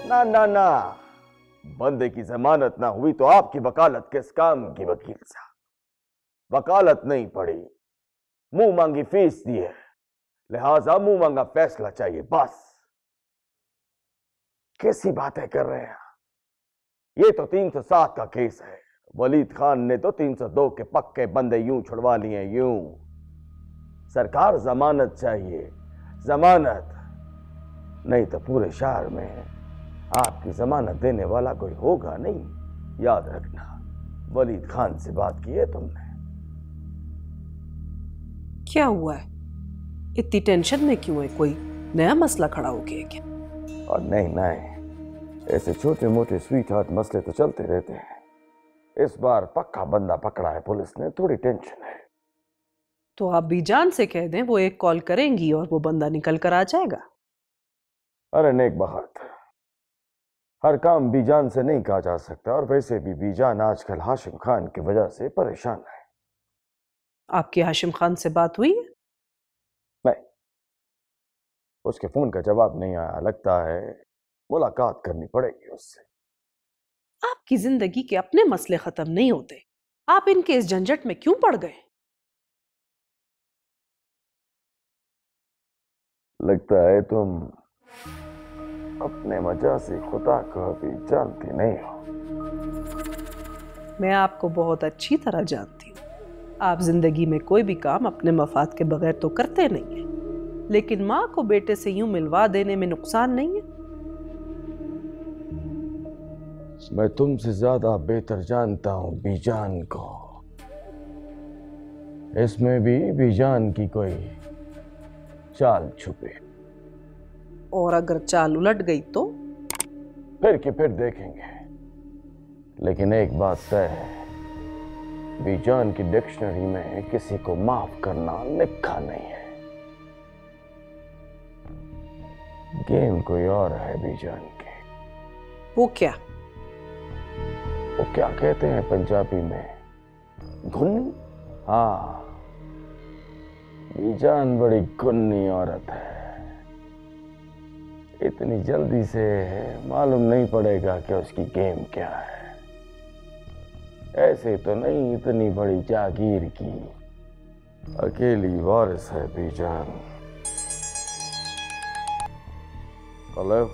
ना ना ना, बंदे की जमानत ना हुई तो आपकी वकालत किस काम की वकील साहब। वकालत नहीं पड़ी, मुंह मांगी फीस दी है, लिहाजा मुंह मांगा फैसला चाहिए बस। कैसी बातें कर रहे हैं? ये तो 307 का केस है। वलीद खान ने तो 302 के पक्के बंदे यूं छुड़वा लिए, यूं। सरकार जमानत चाहिए, जमानत। नहीं तो पूरे शहर में आपकी जमानत देने वाला कोई होगा नहीं। याद रखना, वलीद खान से बात की है तुमने? क्या हुआ है? इतनी टेंशन में क्यों है? कोई नया मसला खड़ा हो गया क्या? और नहीं नहीं, ऐसे छोटे मोटे स्वीट हार्ट मसले तो चलते रहते हैं। इस बार पक्का बंदा पकड़ा है पुलिस ने, थोड़ी टेंशन है। तो आप बीजान से कह दें, वो एक कॉल करेंगी और वो बंदा निकल कर आ जाएगा। अरे नेक बखत, हर काम बीजान से नहीं कहा जा सकता, और वैसे भी बीजान आजकल हाशिम खान की वजह से परेशान है। आपकी हाशिम खान से बात हुई है? नहीं, उसके फोन का जवाब नहीं आया। लगता है मुलाकात करनी पड़ेगी उससे। आपकी जिंदगी के अपने मसले खत्म नहीं होते, आप इनके इस झंझट में क्यों पड़ गए? लगता है तुम अपने मजा से खुदा को अभी जानती नहीं हो। मैं आपको बहुत अच्छी तरह जानती हूँ। आप जिंदगी में कोई भी काम अपने मफाद के बगैर तो करते नहीं है, लेकिन माँ को बेटे से यूं मिलवा देने में नुकसान नहीं है। मैं तुमसे ज्यादा बेहतर जानता हूं बीजान को। इसमें भी बीजान की कोई चाल छुपे। और अगर चाल उलट गई तो? फिर की फिर देखेंगे। लेकिन एक बात तय है, बीजान की डिक्शनरी में किसी को माफ करना लिखा नहीं है। गेम कोई और है बीजान की। वो क्या? वो क्या कहते हैं पंजाबी में, गुन्नी? हाँ, बीजान बड़ी गुन्नी औरत है। इतनी जल्दी से मालूम नहीं पड़ेगा कि उसकी गेम क्या है। ऐसे तो नहीं इतनी बड़ी जागीर की अकेली वारिस है बीजान। हेलो।